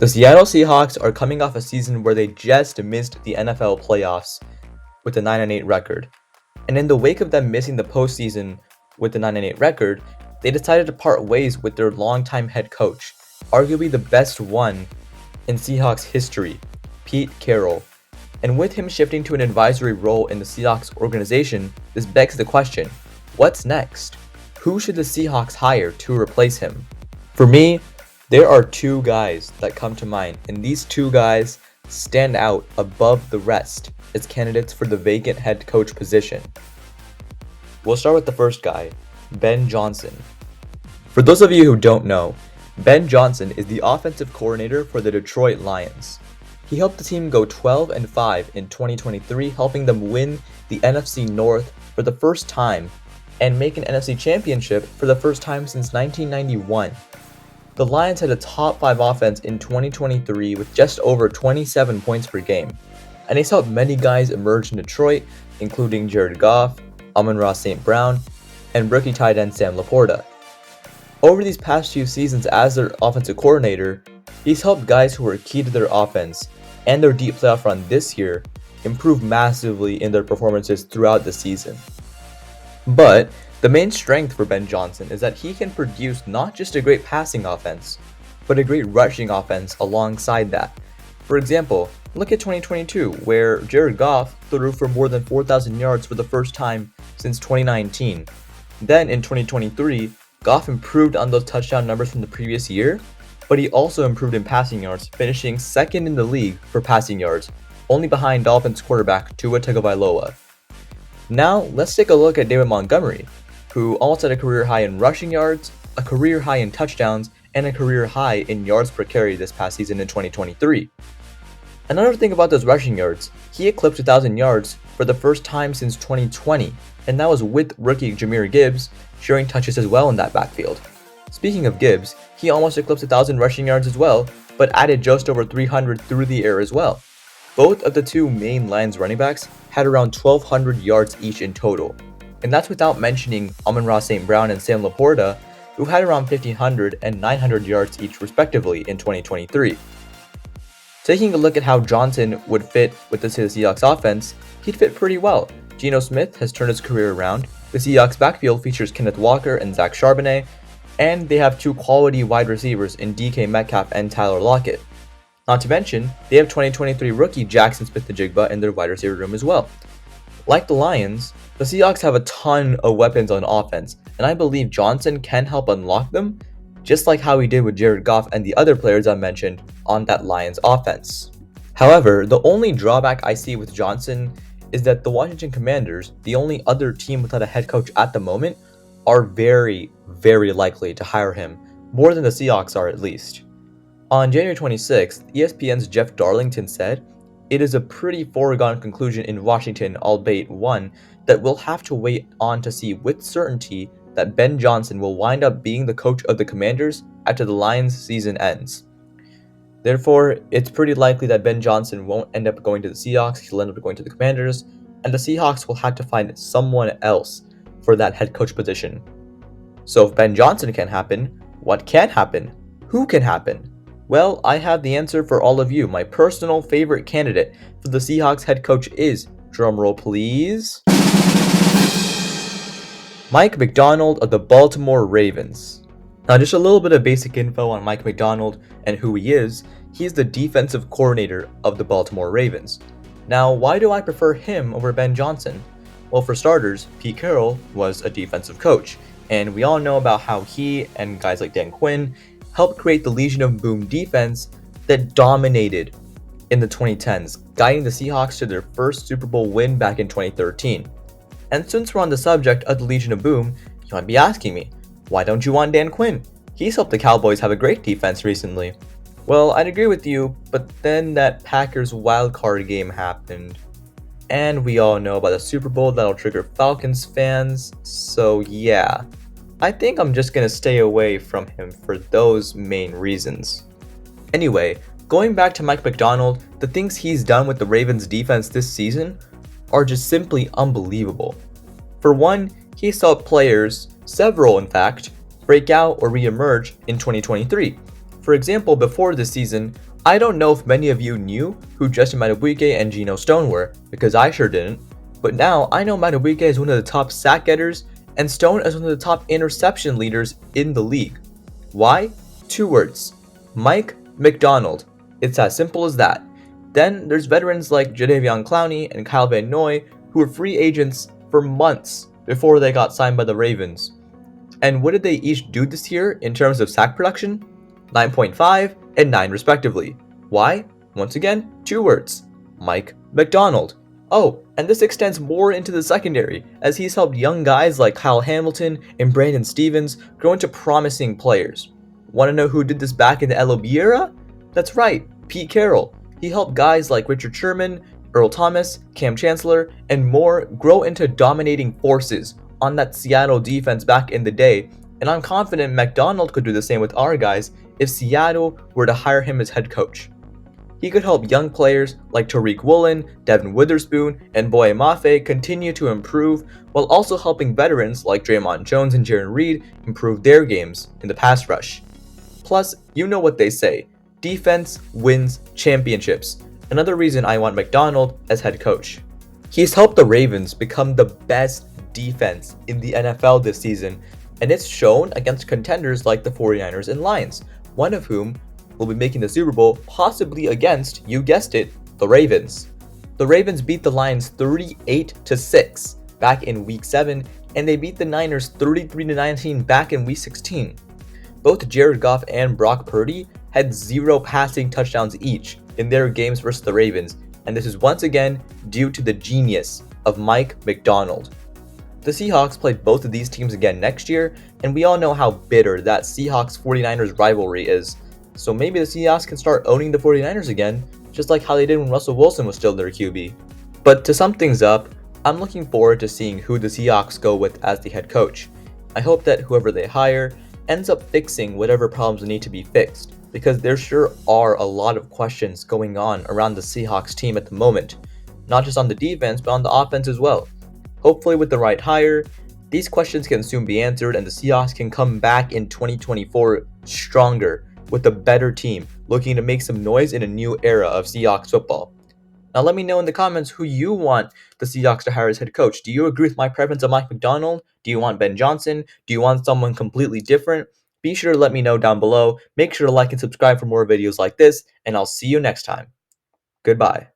The Seattle Seahawks are coming off a season where they just missed the NFL playoffs with a 9-8 record. And in the wake of them missing the postseason with the 9-8 record, they decided to part ways with their longtime head coach, arguably the best one in Seahawks history, Pete Carroll. And with him shifting to an advisory role in the Seahawks organization, this begs the question, what's next? Who should the Seahawks hire to replace him? For me, there are two guys that come to mind, and these two guys stand out above the rest as candidates for the vacant head coach position. We'll start with the first guy, Ben Johnson. For those of you who don't know, Ben Johnson is the offensive coordinator for the Detroit Lions. He helped the team go 12-5 in 2023, helping them win the NFC North for the first time and make an NFC Championship for the first time since 1991. The Lions had a top 5 offense in 2023 with just over 27 points per game, and he's helped many guys emerge in Detroit, including Jared Goff, Amon-Ra St. Brown, and rookie tight end Sam Laporta. Over these past few seasons as their offensive coordinator, he's helped guys who were key to their offense and their deep playoff run this year improve massively in their performances throughout the season. But the main strength for Ben Johnson is that he can produce not just a great passing offense, but a great rushing offense alongside that. For example, look at 2022, where Jared Goff threw for more than 4,000 yards for the first time since 2019. Then in 2023, Goff improved on those touchdown numbers from the previous year, but he also improved in passing yards, finishing second in the league for passing yards, only behind Dolphins quarterback Tua Tagovailoa. Now, let's take a look at David Montgomery, who almost had a career high in rushing yards, a career high in touchdowns, and a career high in yards per carry this past season in 2023. Another thing about those rushing yards, he eclipsed 1,000 yards for the first time since 2020, and that was with rookie Jahmyr Gibbs sharing touches as well in that backfield. Speaking of Gibbs, he almost eclipsed 1,000 rushing yards as well, but added just over 300 through the air as well. Both of the two main Lions running backs had around 1,200 yards each in total, and that's without mentioning Amon-Ra St. Brown and Sam Laporta, who had around 1,500 and 900 yards each respectively in 2023. Taking a look at how Johnson would fit with the Seahawks offense, he'd fit pretty well. Geno Smith has turned his career around, the Seahawks backfield features Kenneth Walker and Zach Charbonnet, and they have two quality wide receivers in DK Metcalf and Tyler Lockett. Not to mention, they have 2023 rookie Jackson Smith-Njigba in their wide receiver room as well. Like the Lions, the Seahawks have a ton of weapons on offense, and I believe Johnson can help unlock them, just like how he did with Jared Goff and the other players I mentioned on that Lions offense. However, the only drawback I see with Johnson is that the Washington Commanders, the only other team without a head coach at the moment, are very, very likely to hire him, more than the Seahawks are at least. On January 26th, ESPN's Jeff Darlington said, "It is a pretty foregone conclusion in Washington, albeit one that we'll have to wait on to see with certainty that Ben Johnson will wind up being the coach of the Commanders after the Lions season ends. Therefore, it's pretty likely that Ben Johnson won't end up going to the Seahawks, he'll end up going to the Commanders, and the Seahawks will have to find someone else for that head coach position." So if Ben Johnson can happen, what can happen? Who can happen? Well, I have the answer for all of you. My personal favorite candidate for the Seahawks head coach is, drumroll please, Mike Macdonald of the Baltimore Ravens. Now, just a little bit of basic info on Mike Macdonald and who he is. He's the defensive coordinator of the Baltimore Ravens. Now, why do I prefer him over Ben Johnson? Well, for starters, Pete Carroll was a defensive coach, and we all know about how he and guys like Dan Quinn helped create the Legion of Boom defense that dominated in the 2010s, guiding the Seahawks to their first Super Bowl win back in 2013. And since we're on the subject of the Legion of Boom, you might be asking me, why don't you want Dan Quinn? He's helped the Cowboys have a great defense recently. Well, I'd agree with you, but then that Packers wildcard game happened. And we all know about the Super Bowl that'll trigger Falcons fans, so yeah. I think I'm just gonna stay away from him for those main reasons. Anyway, going back to Mike Macdonald, the things he's done with the Ravens defense this season are just simply unbelievable. For one, he saw players, several in fact, break out or re-emerge in 2023. For example, before this season, I don't know if many of you knew who Justin Madubuike and Geno Stone were, because I sure didn't. But now I know Madubuike is one of the top sack getters, and Stone is one of the top interception leaders in the league. Why? Two words: Mike McDonald. It's as simple as that. Then there's veterans like Jadeveon Clowney and Kyle Van Noy who were free agents for months before they got signed by the Ravens. And what did they each do this year in terms of sack production? 9.5 and 9 respectively. Why? Once again, two words: Mike McDonald. Oh, and this extends more into the secondary, as he's helped young guys like Kyle Hamilton and Brandon Stevens grow into promising players. Want to know who did this back in the LOB era? That's right, Pete Carroll. He helped guys like Richard Sherman, Earl Thomas, Cam Chancellor, and more grow into dominating forces on that Seattle defense back in the day, and I'm confident McDonald could do the same with our guys if Seattle were to hire him as head coach. He could help young players like Tariq Woolen, Devin Witherspoon, and Boye Mafe continue to improve, while also helping veterans like Draymond Jones and Jaron Reed improve their games in the pass rush. Plus, you know what they say: defense wins championships. Another reason I want McDonald as head coach. He's helped the Ravens become the best defense in the NFL this season, and it's shown against contenders like the 49ers and Lions, one of whom will be making the Super Bowl, possibly against, you guessed it, the Ravens. The Ravens beat the Lions 38-6 back in Week 7, and they beat the Niners 33-19 back in Week 16. Both Jared Goff and Brock Purdy had 0 passing touchdowns each in their games versus the Ravens, and this is once again due to the genius of Mike McDonald. The Seahawks play both of these teams again next year, and we all know how bitter that Seahawks-49ers rivalry is. So maybe the Seahawks can start owning the 49ers again, just like how they did when Russell Wilson was still their QB. But to sum things up, I'm looking forward to seeing who the Seahawks go with as the head coach. I hope that whoever they hire ends up fixing whatever problems need to be fixed, because there sure are a lot of questions going on around the Seahawks team at the moment, not just on the defense, but on the offense as well. Hopefully with the right hire, these questions can soon be answered and the Seahawks can come back in 2024 stronger with a better team, looking to make some noise in a new era of Seahawks football. Now let me know in the comments who you want the Seahawks to hire as head coach. Do you agree with my preference of Mike McDonald? Do you want Ben Johnson? Do you want someone completely different? Be sure to let me know down below. Make sure to like and subscribe for more videos like this, and I'll see you next time. Goodbye.